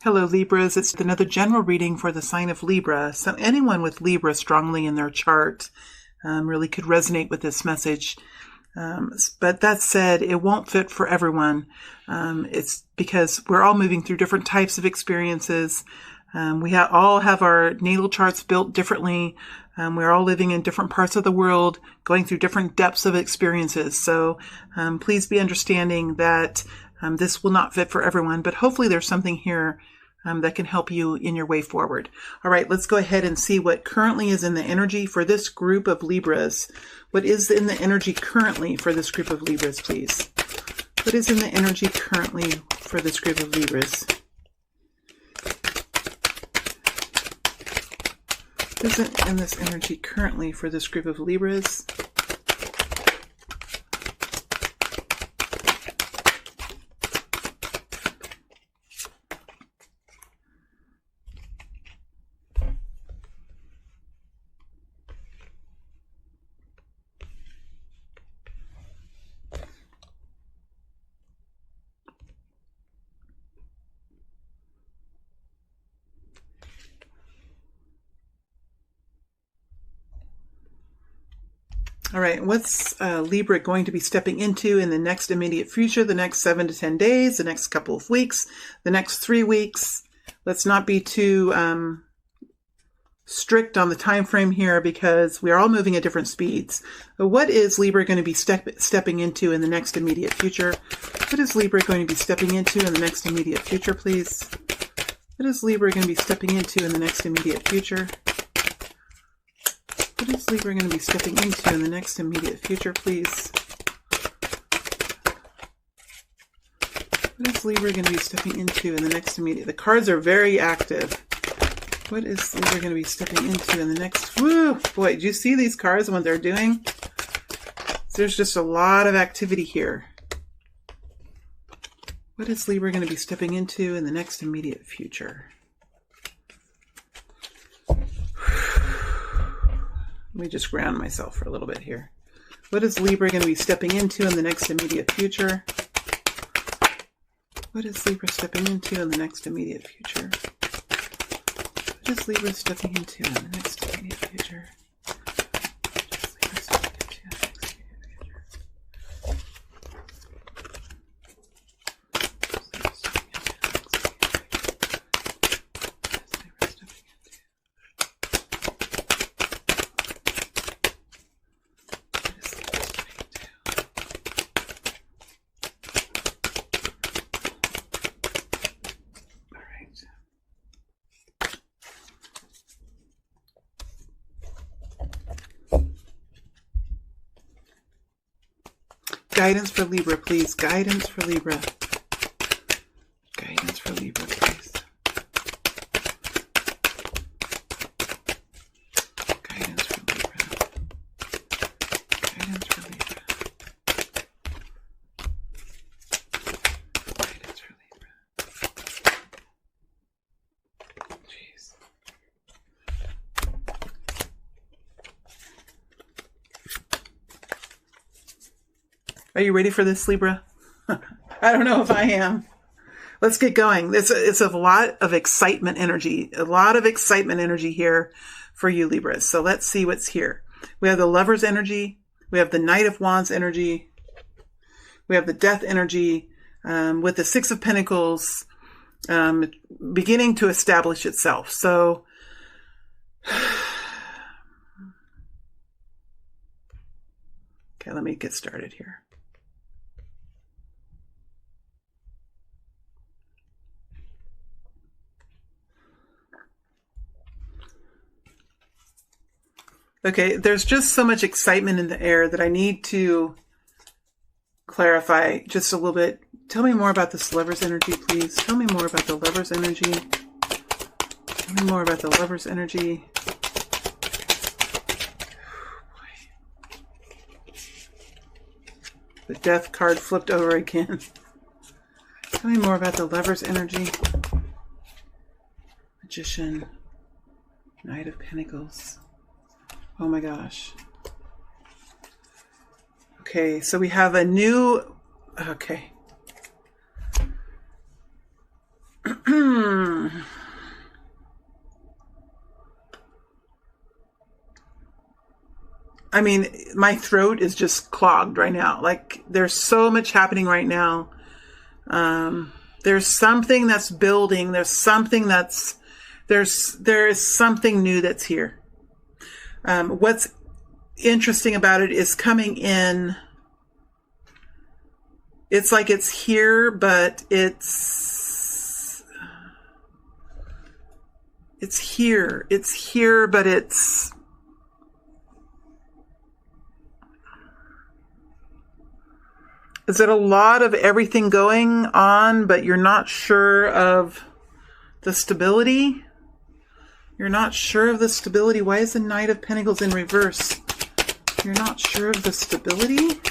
Hello Libras, it's another general reading for the sign of Libra. So anyone with Libra strongly in their chart really could resonate with this message. But that said, it won't fit for everyone. It's because we're all moving through different types of experiences. We all have our natal charts built differently. We're all living in different parts of the world, going through different depths of experiences. So please be understanding that this will not fit for everyone, but hopefully there's something here that can help you in your way forward. All right, let's go ahead and see what currently is in the energy for this group of Libras. What is in the energy currently for this group of Libras, please? What is in the energy currently for this group of Libras? What is in this energy currently for this group of Libras? All right, what's Libra going to be stepping into in the next immediate future, the next 7 to 10 days, the next couple of weeks, the next 3 weeks? Let's not be too strict on the time frame here because we are all moving at different speeds. But what is Libra going to be stepping into in the next immediate future? What is Libra going to be stepping into in the next immediate future, please? What is Libra going to be stepping into in the next immediate future? What is Libra going to be stepping into in the next immediate future, please? What is Libra going to be stepping into in the next immediate? The cards are very active. What is Libra going to be stepping into in the next? Woo! Boy, do you see these cards and what they're doing? There's just a lot of activity here. What is Libra going to be stepping into in the next immediate future? Let me just ground myself for a little bit here. What is Libra going to be stepping into in the next immediate future? What is Libra stepping into in the next immediate future? What is Libra stepping into in the next immediate future? Guidance for Libra, please. Guidance for Libra. Guidance for Libra, please. Guidance for Libra. Guidance for Libra. Guidance for Libra. Jeez. Are you ready for this, Libra? I don't know if I am. Let's get going. It's a lot of excitement energy. A lot of excitement energy here for you, Libras. So let's see what's here. We have the Lover's energy. We have the Knight of Wands energy. We have the Death energy with the Six of Pentacles beginning to establish itself. So okay, let me get started here. Okay, there's just so much excitement in the air that I need to clarify just a little bit. Tell me more about this Lover's energy, please. Tell me more about the Lover's energy. Tell me more about the Lover's energy. The Death card flipped over again. Tell me more about the Lover's energy. Magician. Knight of Pentacles. Oh my gosh. Okay, so we have a new... Okay. I mean, my throat is just clogged right now. Like, there's so much happening right now. There's something that's building. There is something new that's here. What's interesting about it is coming in. It's like it's here, but it's here. It's here, but it's... Is it a lot of everything going on, but you're not sure of the stability? You're not sure of the stability. Why is the Knight of Pentacles in reverse? You're not sure of the stability?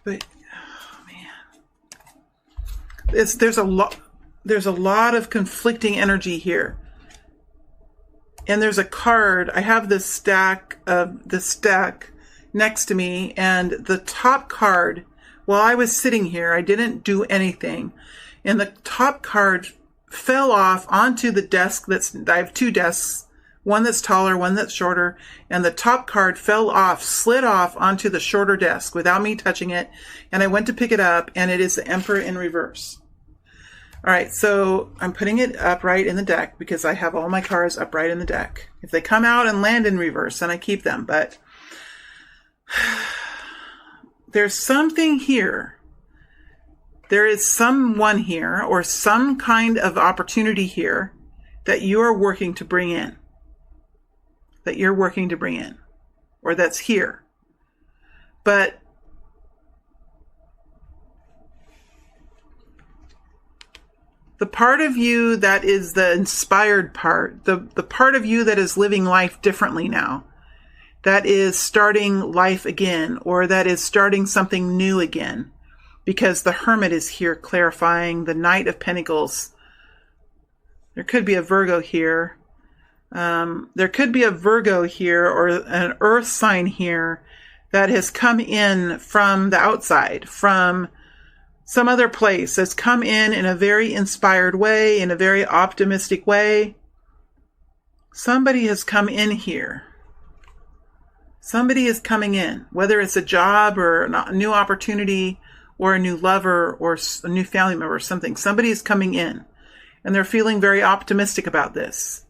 But, oh man. There's a lot of conflicting energy here. And there's a card. I have this deck next to me, and the top card, while I was sitting here, I didn't do anything. And the top card fell off onto the desk I have two desks, one that's taller, one that's shorter, and the top card fell off, slid off onto the shorter desk without me touching it. And I went to pick it up, and it is the Emperor in reverse. All right, so I'm putting it upright in the deck because I have all my cards upright in the deck. If they come out and land in reverse, then I keep them. But there's something here. There is someone here or some kind of opportunity here that you are working to bring in. That you're working to bring in. Or that's here. But the part of you that is the inspired part, the part of you that is living life differently now, that is starting life again, or that is starting something new again, because the Hermit is here clarifying the Knight of Pentacles. There could be a Virgo here. There could be a Virgo here or an Earth sign here that has come in from the outside, from some other place, has come in a very inspired way, in a very optimistic way. Somebody has come in here. Somebody is coming in, whether it's a job or a new opportunity or a new lover or a new family member or something. Somebody is coming in, and they're feeling very optimistic about this.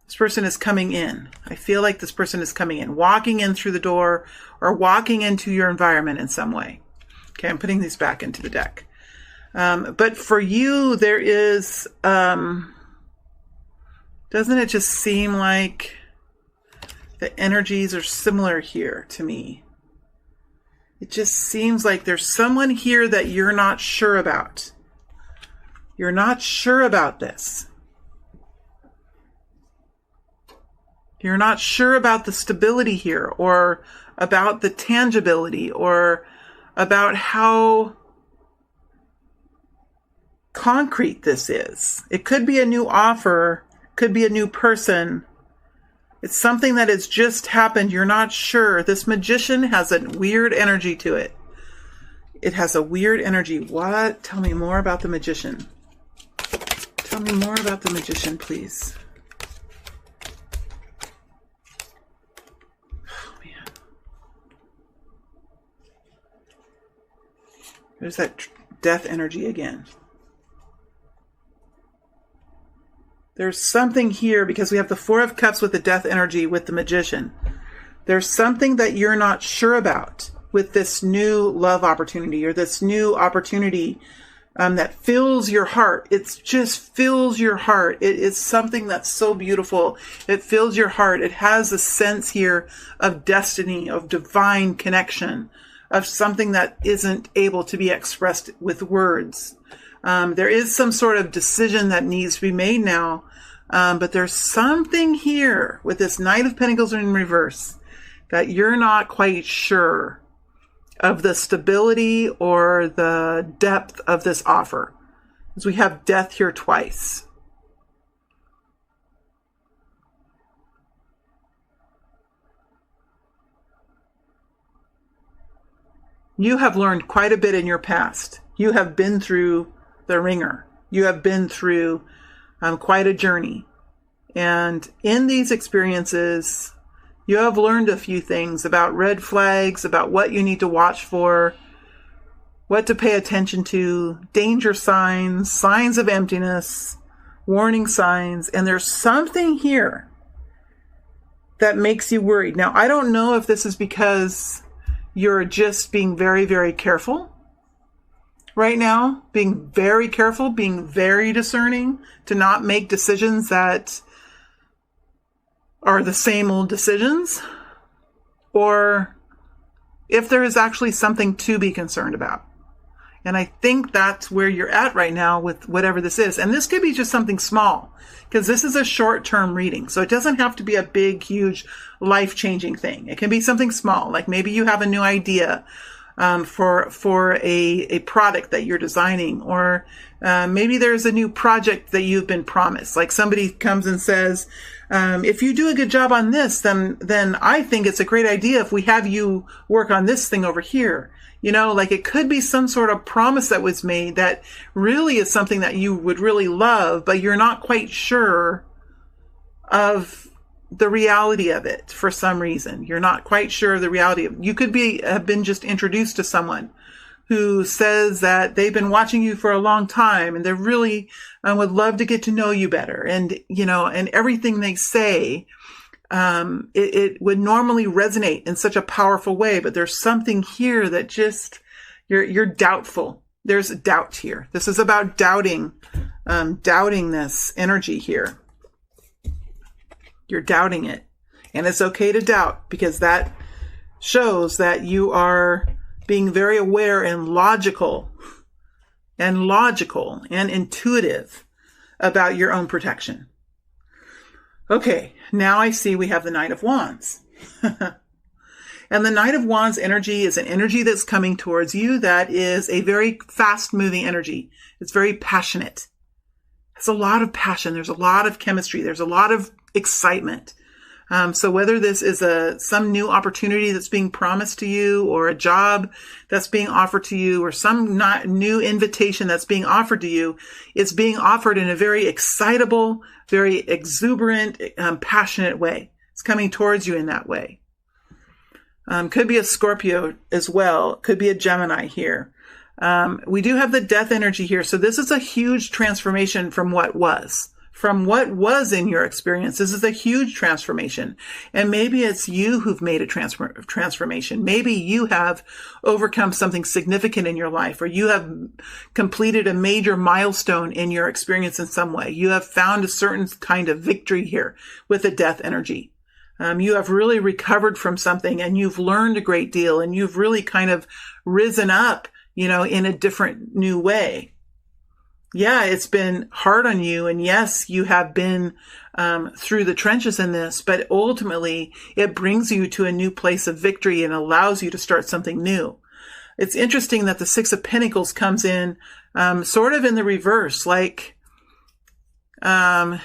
This person is coming in. I feel like this person is coming in, walking in through the door or walking into your environment in some way. Okay, I'm putting these back into the deck. But for you, there is, doesn't it just seem like the energies are similar here to me? It just seems like there's someone here that you're not sure about. You're not sure about this. You're not sure about the stability here, or about the tangibility, or about how concrete this is. It could be a new offer, could be a new person. It's something that has just happened. You're not sure. This Magician has a weird energy to it. It has a weird energy. What? Tell me more about the Magician. Tell me more about the Magician, please. Oh, man. There's that death energy again. There's something here because we have the Four of Cups with the death energy with the Magician. There's something that you're not sure about with this new love opportunity, or this new opportunity that fills your heart. It just fills your heart. It is something that's so beautiful. It fills your heart. It has a sense here of destiny, of divine connection, of something that isn't able to be expressed with words. There is some sort of decision that needs to be made now, but there's something here with this Knight of Pentacles in reverse that you're not quite sure of the stability or the depth of this offer. Because we have death here twice. You have learned quite a bit in your past. You have been through the ringer. You have been through quite a journey. And in these experiences, you have learned a few things about red flags, about what you need to watch for, what to pay attention to, danger signs, signs of emptiness, warning signs. And there's something here that makes you worried. Now, I don't know if this is because you're just being very, very careful right now, being very careful, being very discerning to not make decisions that are the same old decisions, or if there is actually something to be concerned about. And I think that's where you're at right now with whatever this is. And this could be just something small, because this is a short-term reading. So it doesn't have to be a big, huge, life-changing thing. It can be something small, like maybe you have a new idea for a product that you're designing, or maybe there's a new project that you've been promised. Like somebody comes and says, if you do a good job on this, then I think it's a great idea if we have you work on this thing over here. You know, like it could be some sort of promise that was made that really is something that you would really love, but you're not quite sure of the reality of it for some reason. You're not quite sure of the reality of it. You could have been just introduced to someone who says that they've been watching you for a long time and they really would love to get to know you better. And, you know, and everything they say, it would normally resonate in such a powerful way, but there's something here that just, you're doubtful. There's doubt here. This is about doubting this energy here. You're doubting it. And it's okay to doubt, because that shows that you are being very aware and logical and intuitive about your own protection. Okay, now I see we have the Knight of Wands. And the Knight of Wands energy is an energy that's coming towards you that is a very fast-moving energy. It's very passionate. It's a lot of passion. There's a lot of chemistry. There's a lot of excitement. So whether this is some new opportunity that's being promised to you, or a job that's being offered to you, or some new invitation that's being offered to you, it's being offered in a very excitable, very exuberant, passionate way. It's coming towards you in that way. Could be a Scorpio as well. Could be a Gemini here. We do have the death energy here. So this is a huge transformation from what was. From what was in your experience. This is a huge transformation. And maybe it's you who've made a transformation. Maybe you have overcome something significant in your life, or you have completed a major milestone in your experience in some way. You have found a certain kind of victory here with the death energy. You have really recovered from something, and you've learned a great deal, and you've really kind of risen up, you know, in a different new way. Yeah, it's been hard on you. And yes, you have been through the trenches in this, but ultimately it brings you to a new place of victory and allows you to start something new. It's interesting that the Six of Pentacles comes in sort of in the reverse, like Six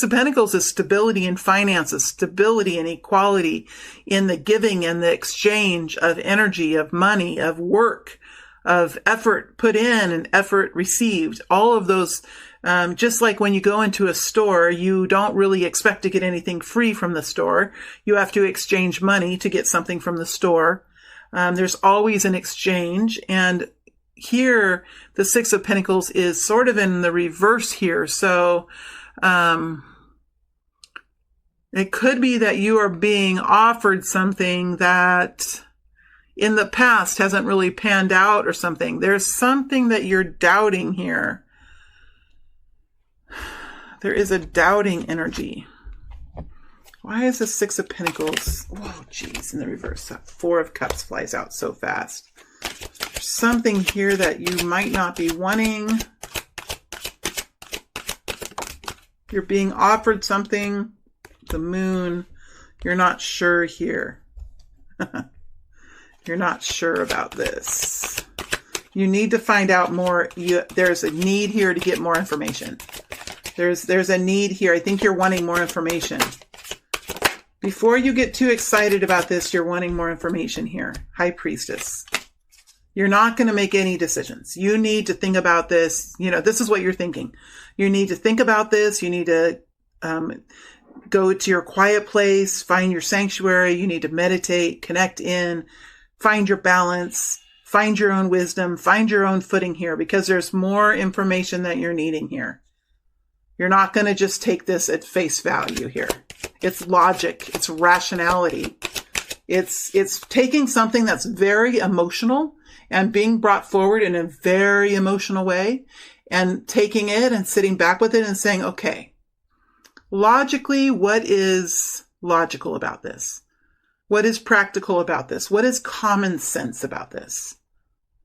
of Pentacles is stability in finances, stability and equality in the giving and the exchange of energy, of money, of work, of effort put in and effort received. All of those, just like when you go into a store, you don't really expect to get anything free from the store. You have to exchange money to get something from the store. There's always an exchange. And here, the Six of Pentacles is sort of in the reverse here. So, it could be that you are being offered something that in the past hasn't really panned out or something. There's something that you're doubting here. There is a doubting energy. Why is the Six of Pentacles? Oh, geez, in the reverse. That Four of Cups flies out so fast. There's something here that you might not be wanting. You're being offered something. The Moon. You're not sure here. You're not sure about this. You need to find out more. There's a need here to get more information. There's a need here. I think you're wanting more information Before you get too excited about this, you're wanting more information here. High Priestess. You're not going to make any decisions. You need to think about this. You know, this is what you're thinking. You need to think about this. You need to go to your quiet place, find your sanctuary. You need to meditate, connect in, find your balance, find your own wisdom, find your own footing here, because there's more information that you're needing here. You're not going to just take this at face value here. It's logic. It's rationality. It's taking something that's very emotional and being brought forward in a very emotional way, and taking it and sitting back with it and saying, okay, logically, what is logical about this? What is practical about this? What is common sense about this?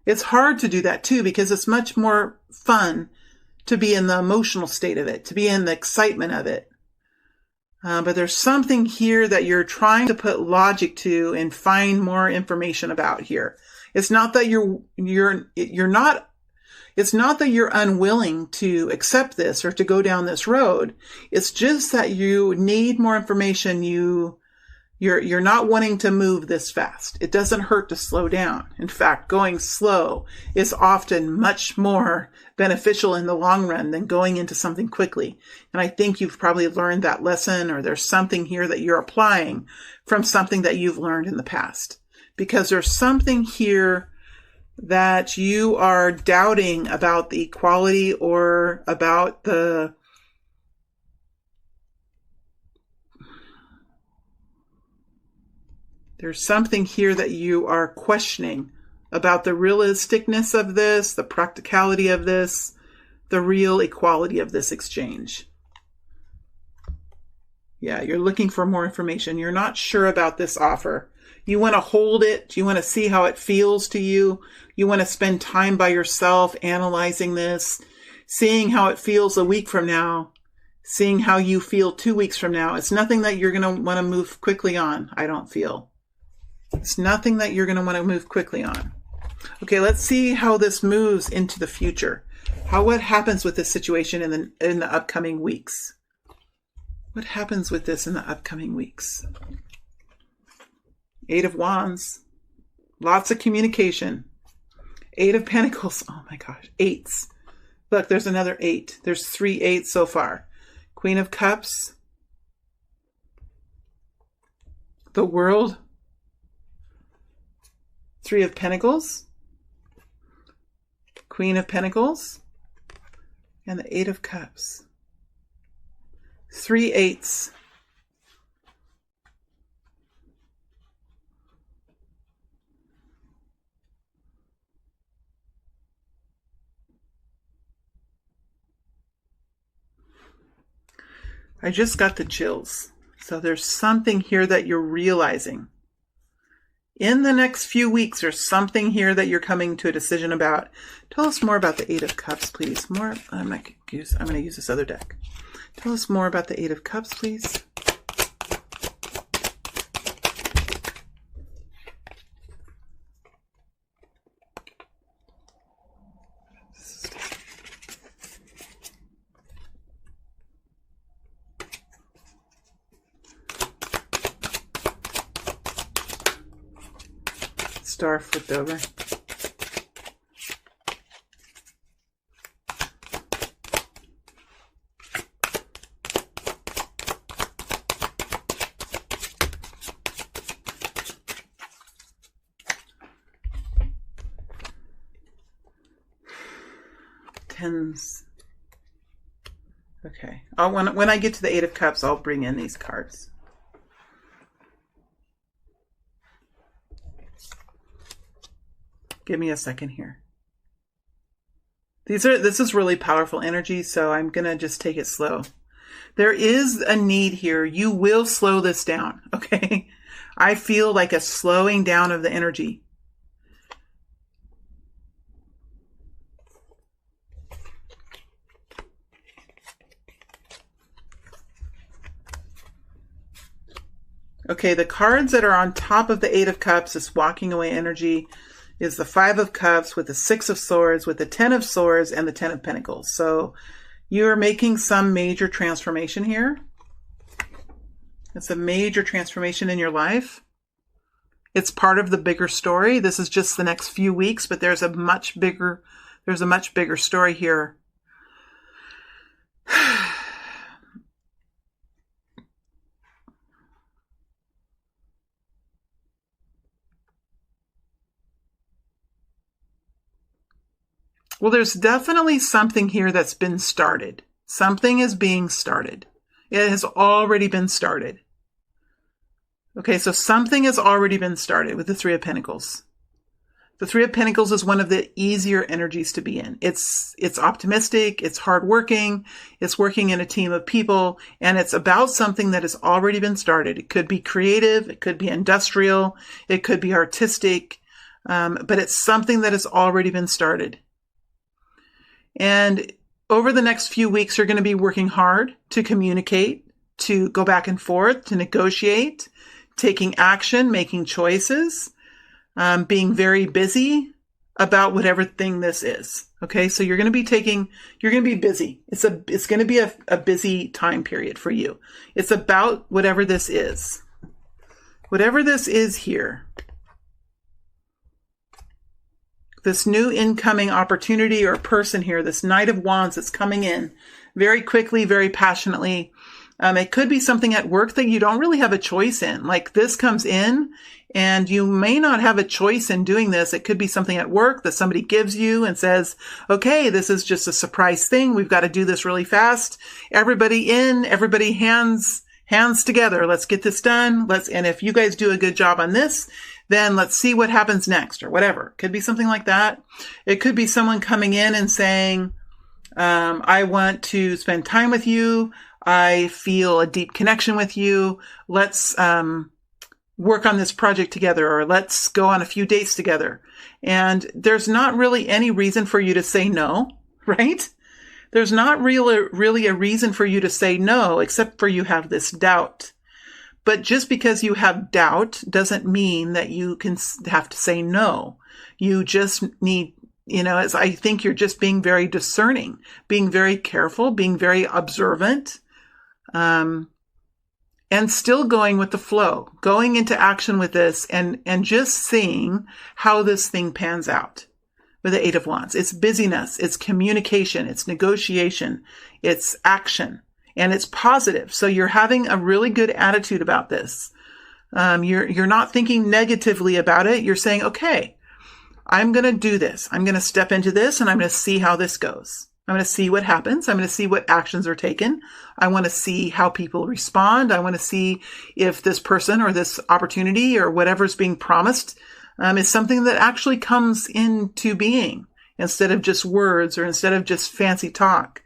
It's hard to do that too, because it's much more fun to be in the emotional state of it, to be in the excitement of it. But there's something here that you're trying to put logic to and find more information about here. It's not that it's not that you're unwilling to accept this or to go down this road. It's just that you need more information. You're not wanting to move this fast. It doesn't hurt to slow down. In fact, going slow is often much more beneficial in the long run than going into something quickly. And I think you've probably learned that lesson, or there's something here that you're applying from something that you've learned in the past. Because there's something here that you are doubting about the equality or about the there's something here that you are questioning about the realisticness of this, the practicality of this, the real equality of this exchange. Yeah, you're looking for more information. You're not sure about this offer. You want to hold it. You want to see how it feels to you. You want to spend time by yourself analyzing this, seeing how it feels a week from now, seeing how you feel 2 weeks from now. It's nothing that you're going to want to move quickly on, I don't feel. It's nothing that you're going to want to move quickly on. Okay, let's see how this moves into the future. What happens with this situation in the upcoming weeks? What happens with this in the upcoming weeks? 8 of Wands. Lots of communication. 8 of Pentacles. Oh my gosh. 8s. Look, there's another 8. There's 3 8s so far. Queen of Cups. The World. 3 of Pentacles. Queen of Pentacles. And the 8 of Cups. 3 8s. I just got the chills. So there's something here that you're realizing. In the next few weeks, there's something here that you're coming to a decision about. Tell us more about the 8 of Cups, please. I'm going to use this other deck. Tell us more about the 8 of Cups, please. Star flipped over. Tens. Okay. When I get to the 8 of Cups, I'll bring in these cards. Give me a second here. This is really powerful energy, so I'm going to just take it slow. There is a need here. You will slow this down, okay? I feel like a slowing down of the energy. Okay, the cards that are on top of the 8 of Cups, this walking away energy, is the 5 of Cups with the 6 of Swords, with the 10 of Swords, and the 10 of Pentacles. So you're making some major transformation here. It's a major transformation in your life. It's part of the bigger story. This is just the next few weeks, but there's a much bigger story here. Well, there's definitely something here that's been started. Something is being started. It has already been started. Okay, so something has already been started with the Three of Pentacles. The Three of Pentacles is one of the easier energies to be in. It's optimistic, it's hardworking, it's working in a team of people, and it's about something that has already been started. It could be creative, it could be industrial, it could be artistic, but it's something that has already been started. And over the next few weeks, you're going to be working hard to communicate, to go back and forth, to negotiate, taking action, making choices, being very busy about whatever thing this is. Okay, so you're going to be busy. It's going to be a busy time period for you. It's about whatever this is. Whatever this is here. This new incoming opportunity or person here, this Knight of Wands that's coming in very quickly, very passionately. It could be something at work that you don't really have a choice in. Like this comes in and you may not have a choice in doing this. It could be something at work that somebody gives you and says, okay, this is just a surprise thing. We've got to do this really fast. Everybody in, everybody hands together. Let's get this done. And if you guys do a good job on this, then let's see what happens next or whatever. Could be something like that. It could be someone coming in and saying, I want to spend time with you. I feel a deep connection with you. Let's work on this project together, or let's go on a few dates together. And there's not really any reason for you to say no, right? There's not really a reason for you to say no, except for you have this doubt. But just because you have doubt doesn't mean that you can have to say no. You just need, I think you're just being very discerning, being very careful, being very observant, and still going with the flow, going into action with this and just seeing how this thing pans out. With the Eight of Wands, it's busyness, it's communication, it's negotiation, it's action. And it's positive. So you're having a really good attitude about this. You're not thinking negatively about it. You're saying, okay, I'm going to do this. I'm going to step into this and I'm going to see how this goes. I'm going to see what happens. I'm going to see what actions are taken. I want to see how people respond. I want to see if this person or this opportunity or whatever's being promised is something that actually comes into being instead of just words or instead of just fancy talk.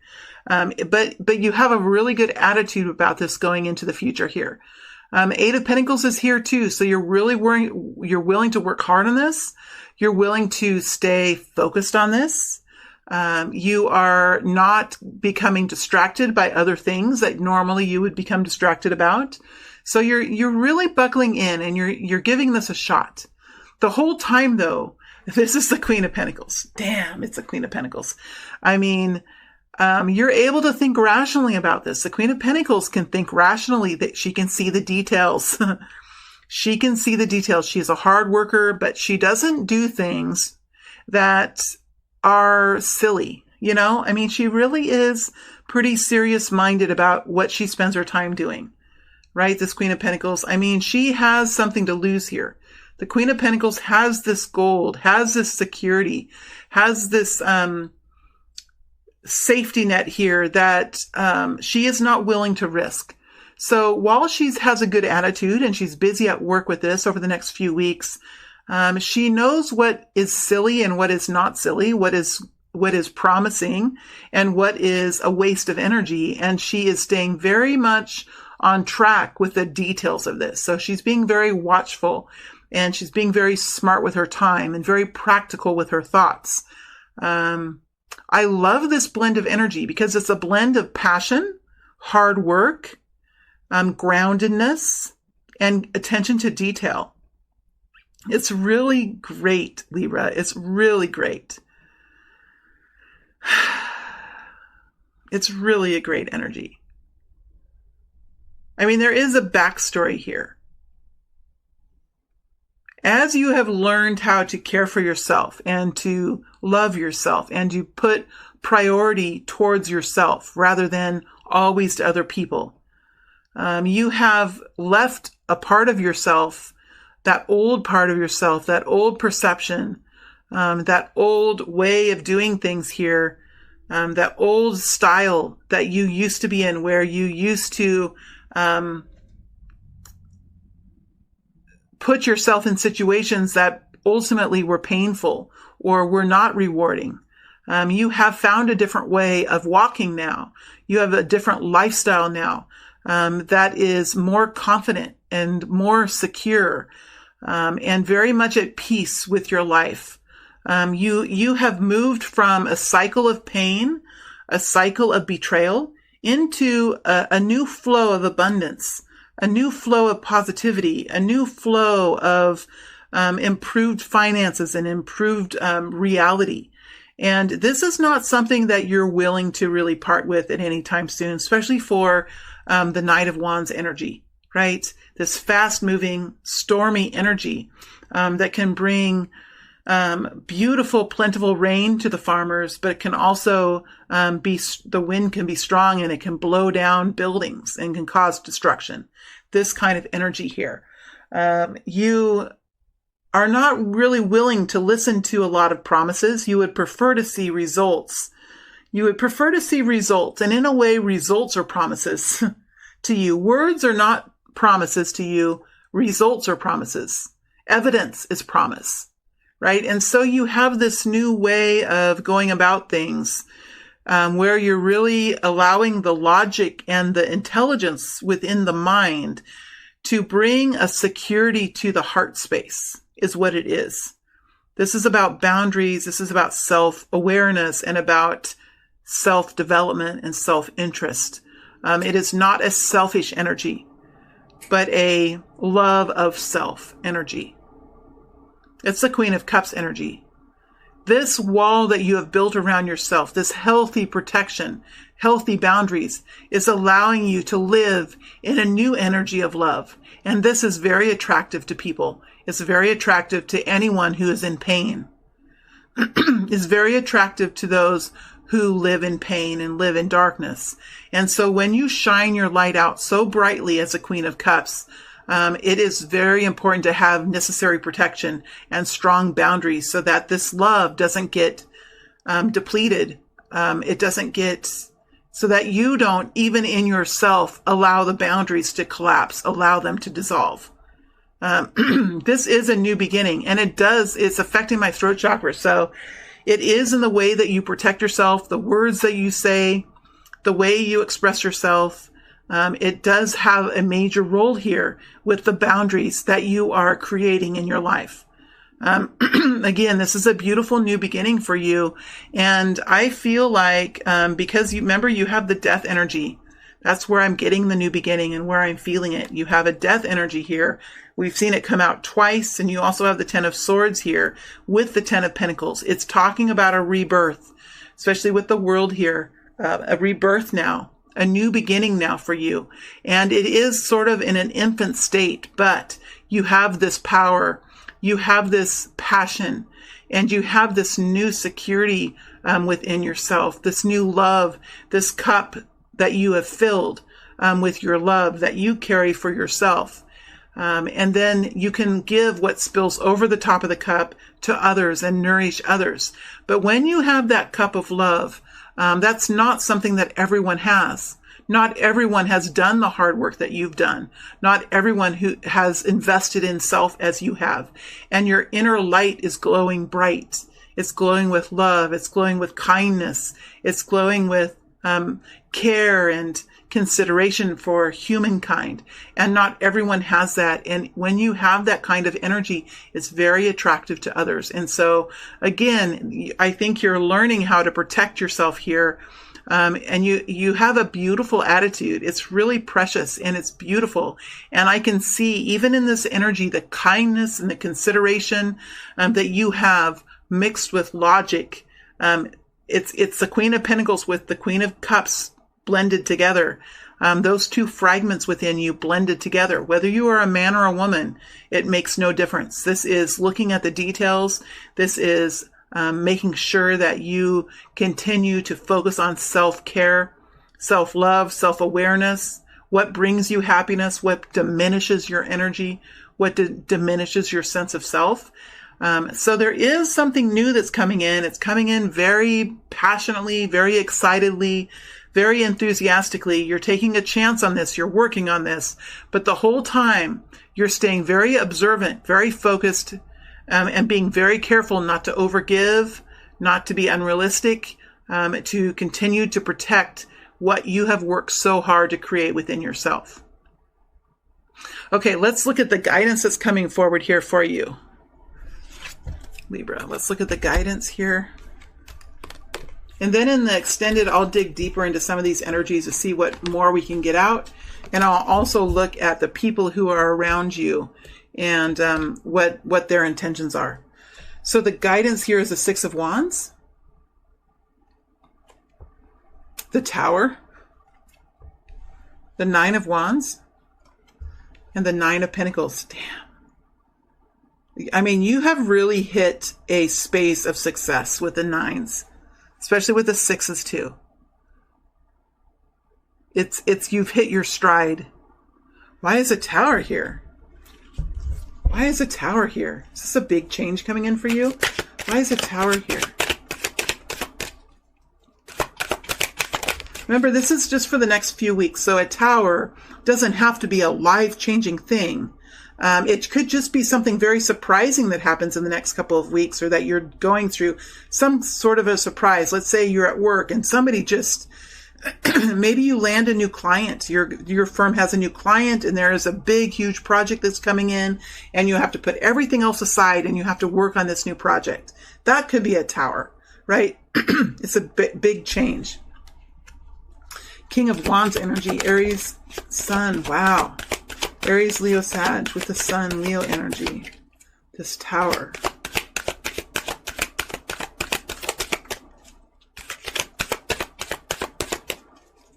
But you have a really good attitude about this going into the future here. Eight of Pentacles is here too. So you're willing to work hard on this. You're willing to stay focused on this. You are not becoming distracted by other things that normally you would become distracted about. So you're really buckling in and you're giving this a shot. The whole time though, this is the Queen of Pentacles. Damn, it's the Queen of Pentacles. I mean, you're able to think rationally about this. The Queen of Pentacles can think rationally, that she can see the details. She can see the details. She's a hard worker, but she doesn't do things that are silly. I mean, she really is pretty serious minded about what she spends her time doing, right? This Queen of Pentacles. I mean, she has something to lose here. The Queen of Pentacles has this gold, has this security, has this, safety net here that she is not willing to risk. So while she has a good attitude and she's busy at work with this over the next few weeks, she knows what is silly and what is not silly, what is promising and what is a waste of energy. And she is staying very much on track with the details of this. So she's being very watchful and she's being very smart with her time and very practical with her thoughts. I love this blend of energy because it's a blend of passion, hard work, groundedness, and attention to detail. It's really great, Libra. It's really great. It's really a great energy. I mean, there is a backstory here. As you have learned how to care for yourself and to love yourself and to put priority towards yourself rather than always to other people, you have left a part of yourself, that old part of yourself, that old perception, that old way of doing things here, that old style that you used to be in, where you used to put yourself in situations that ultimately were painful or were not rewarding. You have found a different way of walking now. You have a different lifestyle now that is more confident and more secure and very much at peace with your life. You have moved from a cycle of pain, a cycle of betrayal, into a new flow of abundance, a new flow of positivity, a new flow of improved finances and improved reality. And this is not something that you're willing to really part with at any time soon, especially for the Knight of Wands energy, right? This fast-moving, stormy energy that can bring beautiful, plentiful rain to the farmers, but it can also the wind can be strong and it can blow down buildings and can cause destruction. This kind of energy here. You are not really willing to listen to a lot of promises. You would prefer to see results. You would prefer to see results. And in a way, results are promises to you. Words are not promises to you. Results are promises. Evidence is promise. Right? And so you have this new way of going about things where you're really allowing the logic and the intelligence within the mind to bring a security to the heart space is what it is. This is about boundaries. This is about self-awareness and about self-development and self-interest. It is not a selfish energy, but a love of self energy. It's the Queen of Cups energy. This wall that you have built around yourself, this healthy protection, healthy boundaries, is allowing you to live in a new energy of love. And this is very attractive to people. It's very attractive to anyone who is in pain. It's very attractive to those who live in pain and live in darkness. And so when you shine your light out so brightly as a Queen of Cups, it is very important to have necessary protection and strong boundaries so that this love doesn't get depleted. It doesn't get, so that you don't, even in yourself, allow the boundaries to collapse, allow them to dissolve. This is a new beginning, and it's affecting my throat chakra. So it is in the way that you protect yourself, the words that you say, the way you express yourself. It does have a major role here with the boundaries that you are creating in your life. Again, this is a beautiful new beginning for you. And I feel like, because remember, you have the death energy. That's where I'm getting the new beginning and where I'm feeling it. You have a death energy here. We've seen it come out twice. And you also have the 10 of Swords here with the 10 of Pentacles. It's talking about a rebirth, especially with the World here, a rebirth now. A new beginning now for you. And it is sort of in an infant state, but you have this power, you have this passion, and you have this new security within yourself, this new love, this cup that you have filled with your love that you carry for yourself. And then you can give what spills over the top of the cup to others and nourish others. But when you have that cup of love, that's not something that everyone has. Not everyone has done the hard work that you've done. Not everyone who has invested in self as you have. And your inner light is glowing bright. It's glowing with love. It's glowing with kindness. It's glowing with care and consideration for humankind. And not everyone has that. And when you have that kind of energy, it's very attractive to others. And so, again, I think you're learning how to protect yourself here. And you have a beautiful attitude. It's really precious and it's beautiful. And I can see, even in this energy, the kindness and the consideration that you have mixed with logic. It's the Queen of Pentacles with the Queen of Cups blended together. Those two fragments within you blended together. Whether you are a man or a woman, it makes no difference. This is looking at the details. This is making sure that you continue to focus on self-care, self-love, self-awareness, what brings you happiness, what diminishes your energy, what diminishes your sense of self. So there is something new that's coming in. It's coming in very passionately, very excitedly, very enthusiastically. You're taking a chance on this. You're working on this. But the whole time, you're staying very observant, very focused, and being very careful not to overgive, not to be unrealistic, to continue to protect what you have worked so hard to create within yourself. Okay, let's look at the guidance that's coming forward here for you, Libra. Let's look at the guidance here. And then in the extended, I'll dig deeper into some of these energies to see what more we can get out. And I'll also look at the people who are around you and what their intentions are. So the guidance here is the Six of Wands, the Tower, the Nine of Wands, and the Nine of Pentacles. Damn. I mean, you have really hit a space of success with the nines, especially with the sixes too. You've hit your stride. Why is a Tower here? Why is a Tower here? Is this a big change coming in for you? Why is a Tower here? Remember, this is just for the next few weeks. So a Tower doesn't have to be a life-changing thing. It could just be something very surprising that happens in the next couple of weeks, or that you're going through some sort of a surprise. Let's say you're at work and somebody just, maybe you land a new client. Your firm has a new client and there is a big, huge project that's coming in and you have to put everything else aside and you have to work on this new project. That could be a Tower, right? It's a big change. King of Wands energy, Aries, Sun. Wow. Aries, Leo, Sag with the Sun, Leo energy. This Tower.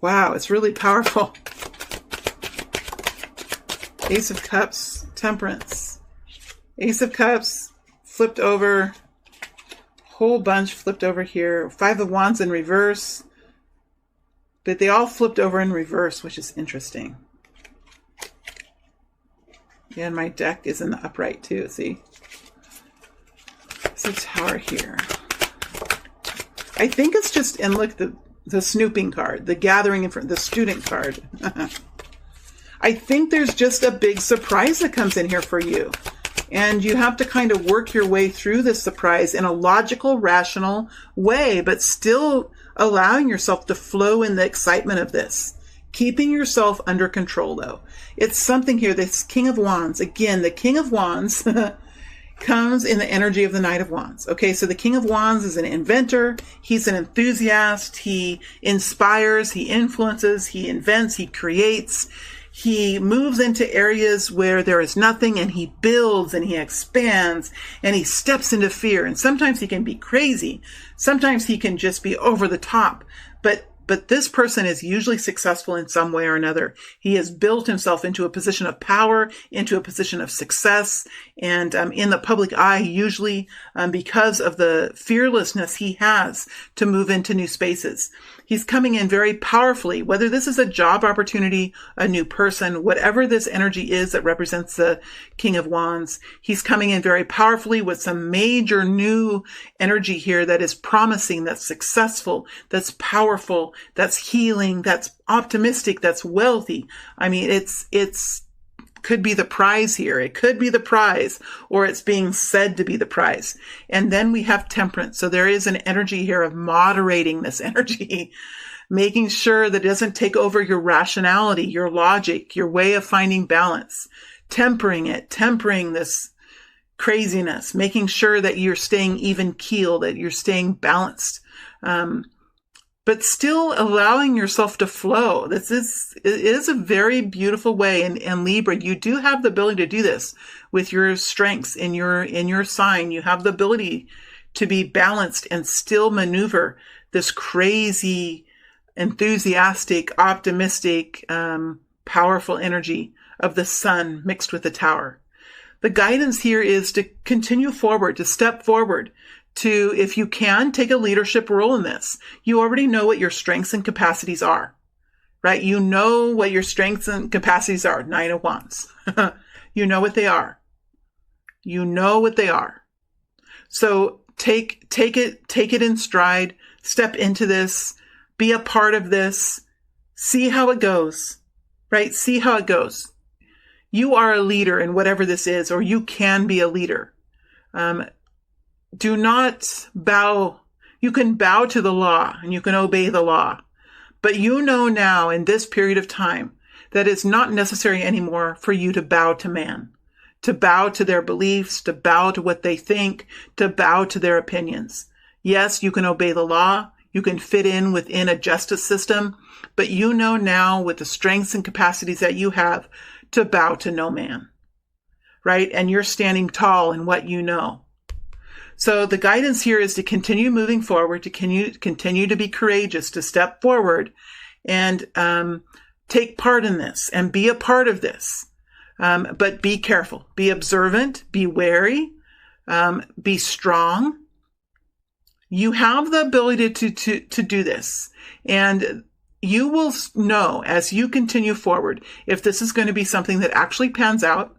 Wow, it's really powerful. Ace of Cups, Temperance. Ace of Cups, flipped over. Whole bunch flipped over here. Five of Wands in reverse. But they all flipped over in reverse, which is interesting. Yeah, and my deck is in the upright too, see? It's a Tower here. I think it's just, and look, the snooping card, the gathering in front, the student card. I think there's just a big surprise that comes in here for you. And you have to kind of work your way through this surprise in a logical, rational way, but still allowing yourself to flow in the excitement of this. Keeping yourself under control, though. It's something here, this King of Wands. Again, the King of Wands comes in the energy of the Knight of Wands. Okay, so the King of Wands is an inventor. He's an enthusiast. He inspires, he influences, he invents, he creates. He moves into areas where there is nothing and he builds and he expands and he steps into fear. And sometimes he can be crazy. Sometimes he can just be over the top. But this person is usually successful in some way or another. He has built himself into a position of power, into a position of success, and in the public eye, usually because of the fearlessness he has to move into new spaces. He's coming in very powerfully, whether this is a job opportunity, a new person, whatever this energy is that represents the King of Wands. He's coming in very powerfully with some major new energy here that is promising, that's successful, that's powerful, that's healing, that's optimistic, that's wealthy. I mean, it's could be the prize here. It could be the prize, or it's being said to be the prize. And then we have Temperance. So there is an energy here of moderating this energy, making sure that it doesn't take over your rationality, your logic, your way of finding balance, tempering it, tempering this craziness, making sure that you're staying even keel, that you're staying balanced. But still allowing yourself to flow. It is a very beautiful way. And Libra, you do have the ability to do this with your strengths in your sign. You have the ability to be balanced and still maneuver this crazy enthusiastic, optimistic, powerful energy of the sun mixed with the Tower. The guidance here is to continue forward, to step forward, to, if you can, take a leadership role in this. You already know what your strengths and capacities are, right? You know what your strengths and capacities are. Nine of Wands. You know what they are. You know what they are. So take it in stride, step into this, be a part of this, see how it goes, right? See how it goes. You are a leader in whatever this is, or you can be a leader. Do not bow. You can bow to the law and you can obey the law. But you know now in this period of time that it's not necessary anymore for you to bow to man, to bow to their beliefs, to bow to what they think, to bow to their opinions. Yes, you can obey the law. You can fit in within a justice system, but you know now with the strengths and capacities that you have to bow to no man, right? And you're standing tall in what you know. So the guidance here is to continue moving forward, to continue to be courageous, to step forward and take part in this and be a part of this. But be careful, be observant, be wary, be strong. You have the ability to do this. And you will know as you continue forward if this is going to be something that actually pans out.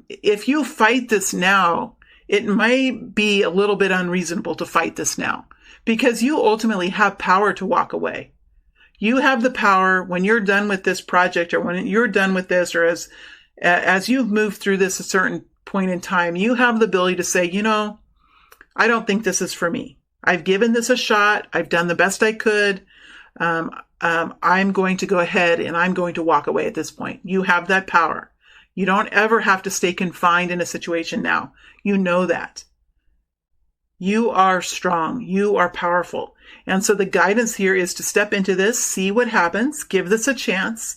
If you fight this now, it might be a little bit unreasonable to fight this now because you ultimately have power to walk away. You have the power when you're done with this project or when you're done with this or as you've moved through this a certain point in time, you have the ability to say, I don't think this is for me. I've given this a shot. I've done the best I could. I'm going to go ahead and I'm going to walk away at this point. You have that power. You don't ever have to stay confined in a situation now. You know that. You are strong. You are powerful. And so the guidance here is to step into this, see what happens, give this a chance,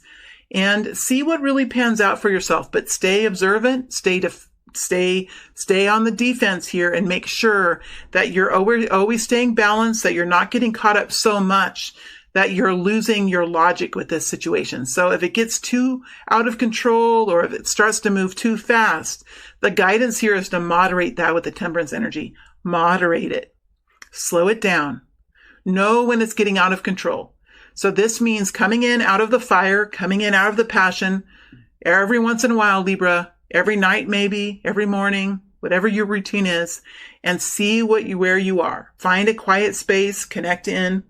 and see what really pans out for yourself. But stay observant, stay on the defense here and make sure that you're always staying balanced, that you're not getting caught up so much that you're losing your logic with this situation. So if it gets too out of control or if it starts to move too fast, the guidance here is to moderate that with the temperance energy. Moderate it. Slow it down. Know when it's getting out of control. So this means coming in out of the fire, coming in out of the passion, every once in a while, Libra, every night maybe, every morning, whatever your routine is, and see where you are. Find a quiet space, connect in,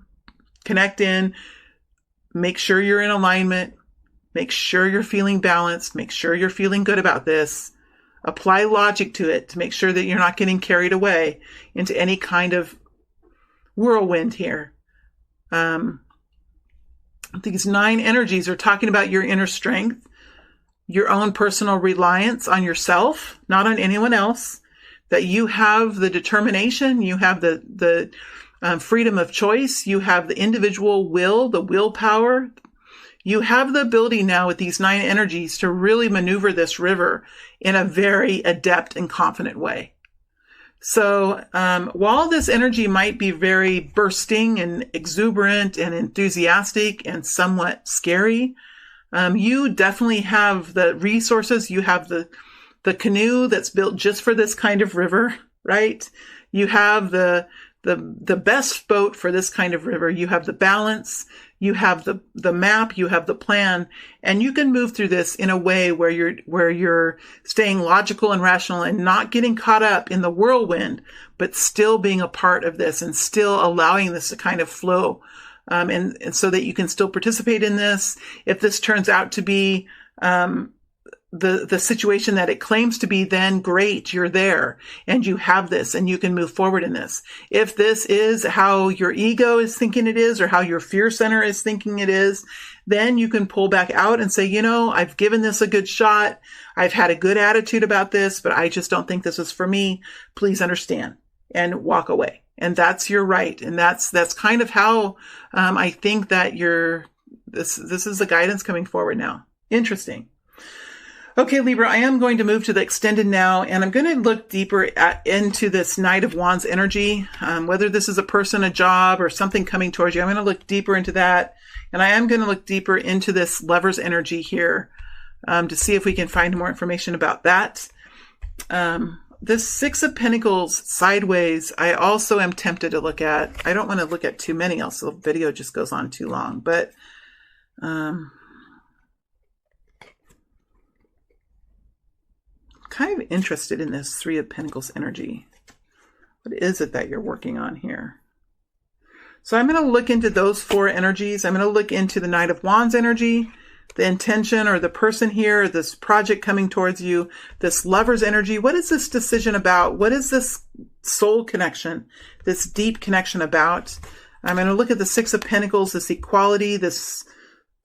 make sure you're in alignment, make sure you're feeling balanced, make sure you're feeling good about this. Apply logic to it to make sure that you're not getting carried away into any kind of whirlwind here. These 9 energies are talking about your inner strength, your own personal reliance on yourself, not on anyone else, that you have the determination, you have the freedom of choice, you have the individual will, the willpower. You have the ability now with these 9 energies to really maneuver this river in a very adept and confident way. So while this energy might be very bursting and exuberant and enthusiastic and somewhat scary, you definitely have the resources. You have the canoe that's built just for this kind of river, right? You have the best boat for this kind of river. You have the balance, you have the map, you have the plan, and you can move through this in a way where you're staying logical and rational and not getting caught up in the whirlwind, but still being a part of this and still allowing this to kind of flow. And so that you can still participate in this. If this turns out to be, the situation that it claims to be, then great, you're there and you have this and you can move forward in this. If this is how your ego is thinking it is or how your fear center is thinking it is, then you can pull back out and say, I've given this a good shot. I've had a good attitude about this, but I just don't think this is for me. Please understand, and walk away. And that's your right. And that's kind of how, I think that this is the guidance coming forward now. Interesting. Okay, Libra, I am going to move to the extended now, and I'm going to look deeper into this Knight of Wands energy, whether this is a person, a job, or something coming towards you. I'm going to look deeper into that, and I am going to look deeper into this Lover's energy here to see if we can find more information about that. This Six of Pentacles sideways, I also am tempted to look at. I don't want to look at too many, else the video just goes on too long, but kind of interested in this Three of Pentacles energy. What is it that you're working on here? So I'm going to look into those four energies. I'm going to look into the Knight of Wands energy, the intention or the person here, this project coming towards you, this Lover's energy. What is this decision about? What is this soul connection, this deep connection about? I'm going to look at the Six of Pentacles, this equality, this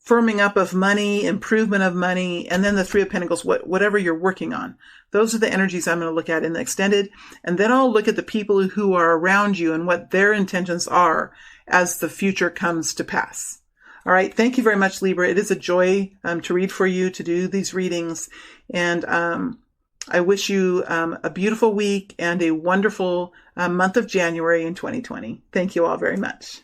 firming up of money, improvement of money, and then the Three of Pentacles, whatever you're working on. Those are the energies I'm going to look at in the extended. And then I'll look at the people who are around you and what their intentions are as the future comes to pass. All right. Thank you very much, Libra. It is a joy to read for you, to do these readings. And I wish you a beautiful week and a wonderful month of January in 2020. Thank you all very much.